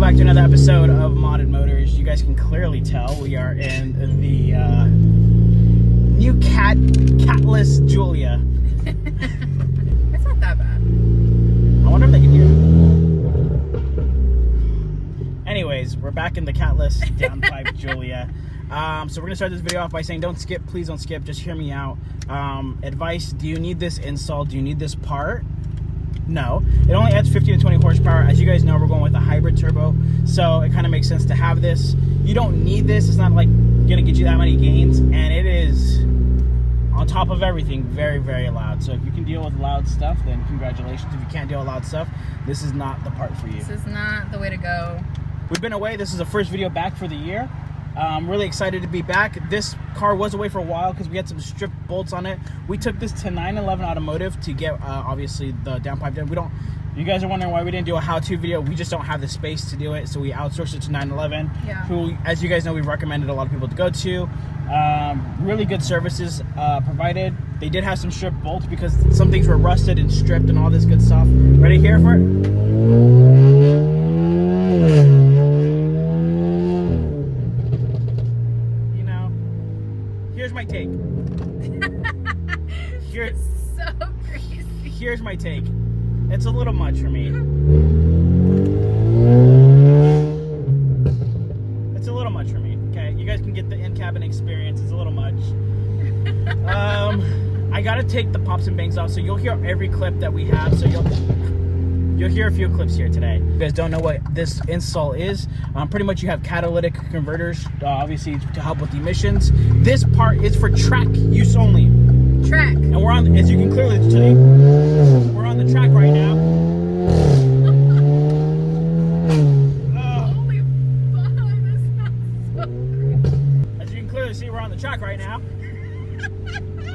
back to another episode of Modded Motors. You guys can clearly tell we are in the new Catless Giulia. It's not that bad. I wonder if they can hear it. Anyways, we're back in the Catless Downpipe Giulia. So we're going to start this video off by saying don't skip, please don't skip, just hear me out. Advice, do you need this install? Do you need this part? No. It only adds 15 to 20 horsepower. As you guys know, we're going with a hybrid turbo, so it kind of makes sense to have this. You don't need this. It's not like going to get you that many gains, and it is, on top of everything, very, very loud. So if you can deal with loud stuff, then congratulations. If you can't deal with loud stuff, this is not the part for you. This is not the way to go. We've been away. This is the first video back for the year. I'm really excited to be back. This car was away for a while because we had some stripped bolts on it. We took this to 911 Automotive to get obviously the downpipe done. You guys are wondering why we didn't do a how-to video. We just don't have the space to do it, so we outsourced it to 911, who, as you guys know, we've recommended a lot of people to go to. Really good services provided. They did have some stripped bolts because some things were rusted and stripped and all this good stuff. Ready here for it? Here's my take. So crazy. Here's my take. It's a little much for me. It's a little much for me. Okay, you guys can get the in-cabin experience. It's a little much. I gotta take the pops and bangs off, so you'll hear every clip that we have. So you'll hear a few clips here today. If you guys don't know what this install is, pretty much you have catalytic converters, obviously to help with emissions. This part is for track use only. Track. And we're on, as you can clearly see, we're on the track right now. Holy fuck, this sounds so crazy. As you can clearly see, we're on the track right now.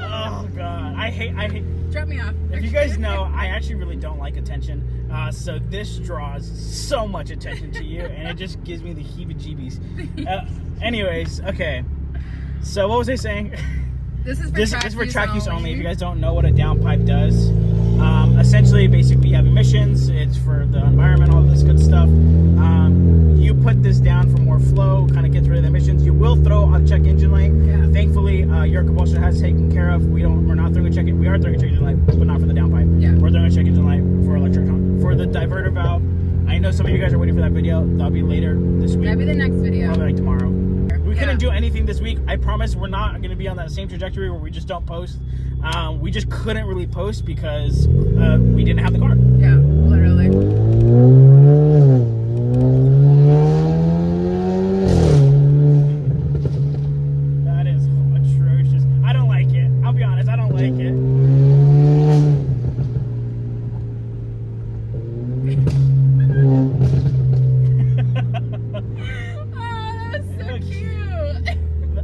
Oh God, I hate. Drop me off. If you guys know, I actually really don't like attention. So this draws so much attention to you, and it just gives me the heebie-jeebies. Anyways, okay. So what was I saying? This is for track use only. If you guys don't know what a downpipe does, essentially, basically, you have emissions. It's for the environment, all this good stuff. You put this down for more flow, kind of gets rid of the emissions. You will throw a check engine light. Yeah. Thankfully, Eurocompulsions has taken care of. We're not throwing a check. We are throwing a check engine light, but not for the downpipe. Yeah. We're throwing a check engine light for for the diverter valve. I know some of you guys are waiting for that video. That'll be later this week. That'll be the next video. Probably like tomorrow. We couldn't do anything this week. I promise we're not going to be on that same trajectory where we just don't post. We just couldn't really post because we didn't have the car. Yeah, literally. That is atrocious. I don't like it. I'll be honest, I don't like it.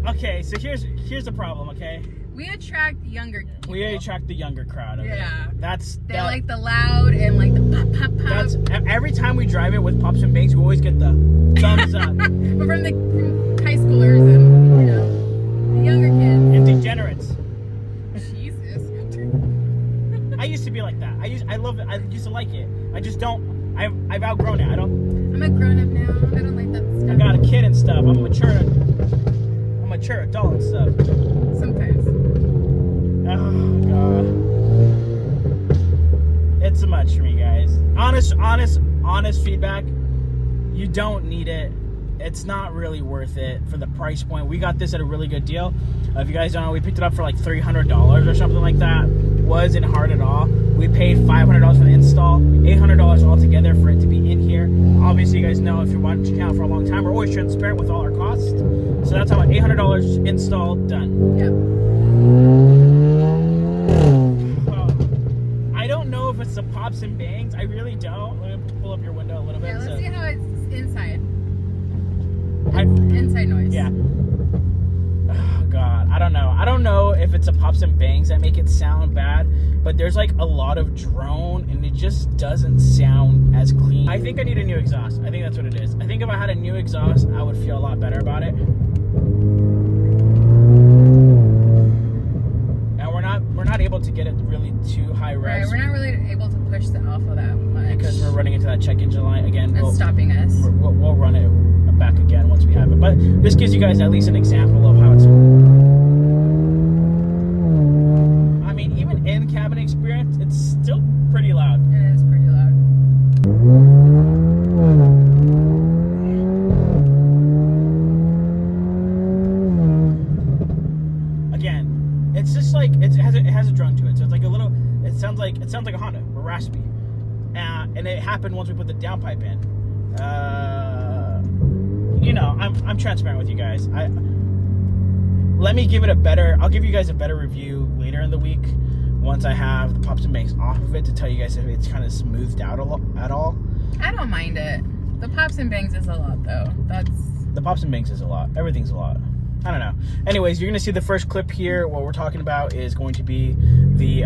Okay, so here's the problem, okay? We attract younger people. We attract the younger crowd. Okay? Yeah. They like the loud and like the pop, pop, pop. That's every time we drive it with pops and bangs, we always get the thumbs up. But from high schoolers and, the younger kids. And degenerates. Jesus. I used to be like that. I love it. I used to like it. I just don't. I've outgrown it. I'm a grown-up now. I don't like that stuff. I got a kid and stuff. I'm a mature adult and stuff. Sometimes. Oh God, it's too much for me, guys. Honest feedback. You don't need it. It's not really worth it for the price point. We got this at a really good deal. If you guys don't know, we picked it up for like $300 or something like that. Wasn't hard at all. We paid $500 for the install, $800 altogether for it to be in here. Obviously, you guys know if you're watching the channel for a long time, we're always transparent with all our costs. So that's how $800 install done. Yep. I don't know if it's the pops and bangs. I really don't. Let me pull up your window a little bit. Yeah, let's see how it's inside. Inside noise. Yeah. Oh God, I don't know. I don't know if it's the pops and bangs that make it sound bad, but there's like a lot of drone and it just doesn't sound as clean. I think I need a new exhaust. I think that's what it is. I think if I had a new exhaust, I would feel a lot better about it. And we're not able to get it really too high revs. Right, we're not really able to push the alpha that much. Because we're running into that check engine light again. That's stopping us. We'll this gives you guys at least an example of how it's. I mean, even in cabin experience, it's still pretty loud. It is pretty loud. Again, it's just like it has a drone to it, so it's like a little. It sounds like a Honda or raspy, and it happened once we put the downpipe in. You know, I'm transparent with you guys. Let me give it a better. I'll give you guys a better review later in the week once I have the pops and bangs off of it to tell you guys if it's kind of smoothed out at all. I don't mind it. The pops and bangs is a lot though. The pops and bangs is a lot. Everything's a lot. I don't know. Anyways, you're gonna see the first clip here. What we're talking about is going to be the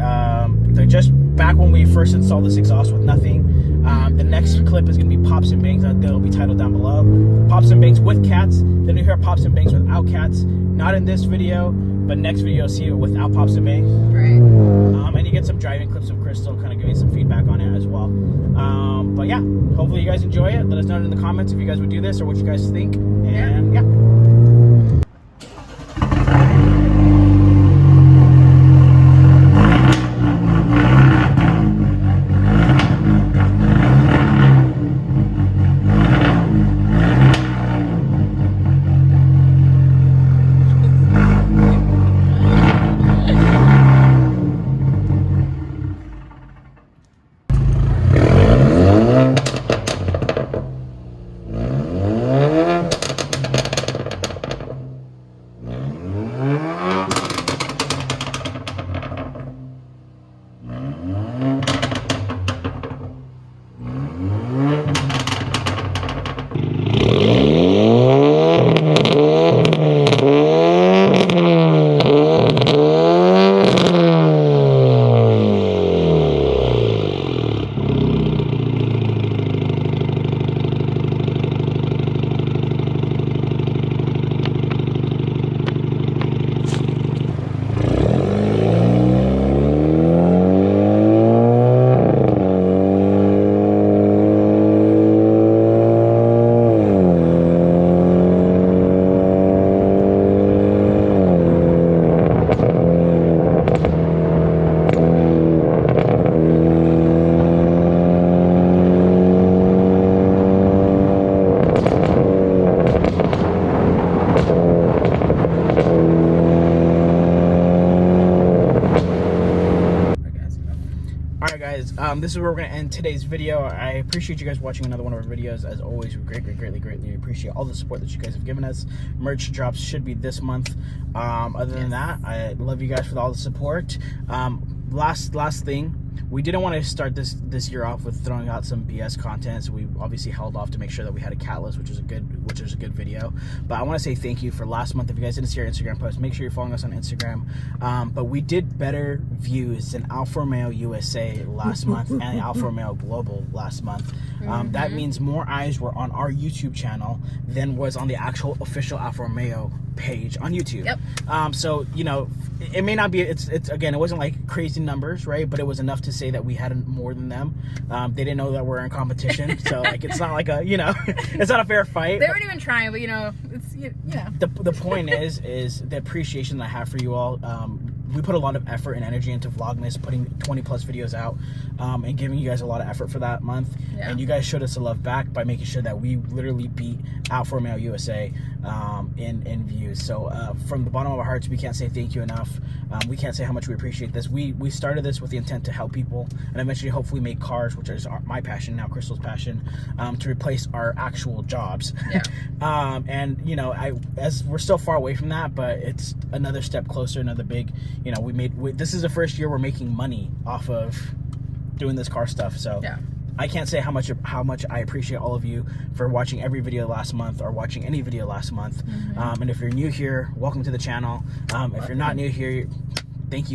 just back when we first installed this exhaust with nothing. The next clip is gonna be pops and bangs. That'll be titled down below. Pops and bangs with cats. Then you hear pops and bangs without cats. Not in this video, but next video you'll see it without pops and bangs. Right. And you get some driving clips of Crystal, kind of giving some feedback on it as well. But yeah, hopefully you guys enjoy it. Let us know in the comments if you guys would do this or what you guys think. And yeah. This is where we're going to end today's video. I appreciate you guys watching another one of our videos. As always, we greatly appreciate all the support that you guys have given us. Merch drops should be this month. Other than that, I love you guys for all the support. Last thing, we didn't want to start this year off with throwing out some BS content, so we obviously held off to make sure that we had a Catless, which was a good video. But I want to say thank you for last month. If you guys didn't see our Instagram post, make sure you're following us on Instagram. But we did better views than Alfa Romeo USA last month and Alfa Romeo Global last month. That means more eyes were on our YouTube channel than was on the actual official Alfa Romeo page on YouTube. Yep. So, you know, it may not be, it's again, it wasn't like crazy numbers, right? But it was enough to say that we had more than them. They didn't know that we're in competition. So like, it's not like a, you know, it's not a fair fight. They weren't even trying, but you know, it's, you know. The point is the appreciation that I have for you all. We put a lot of effort and energy into Vlogmas, putting 20 plus videos out, and giving you guys a lot of effort for that month. Yeah. And you guys showed us a love back by making sure that we literally beat Alfa Romeo USA in views. So from the bottom of our hearts, we can't say thank you enough. We can't say how much we appreciate this. We started this with the intent to help people and eventually hopefully make cars, which is my passion now, Crystal's passion, to replace our actual jobs. Yeah. And you know, as we're still far away from that, but it's another step closer, another big, you know, this is the first year we're making money off of doing this car stuff. So yeah. I can't say how much I appreciate all of you for watching every video last month or watching any video last month. And if you're new here, welcome to the channel. If you're not new here, thank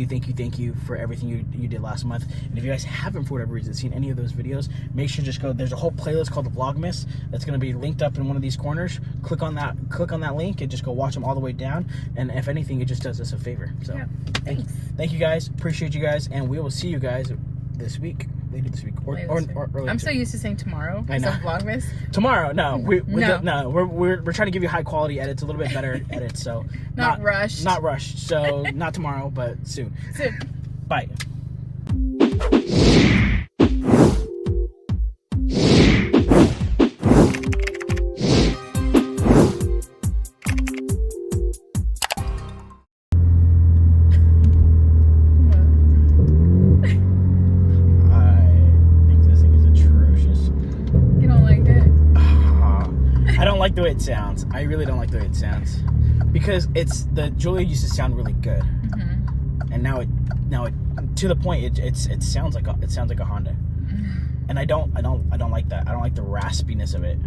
you for everything you did last month. And if you guys haven't for whatever reason seen any of those videos, make sure just go, there's a whole playlist called the Vlogmas that's going to be linked up in one of these corners. Click on that link and just go watch them all the way down. And if anything, it just does us a favor. So yeah, thanks. Thank you guys, appreciate you guys, and we will see you guys this week. later this week or early. I'm so used to saying tomorrow. I know. Vlogmas. Tomorrow, no, No. we're trying to give you high quality edits, a little bit better edits. So Not rushed. Not rushed. So not tomorrow, but soon. Soon. Bye. I don't like the way it sounds. I really don't like the way it sounds because the Giulia used to sound really good, and now it to the point it sounds like a Honda, and I don't like that. I don't like the raspiness of it.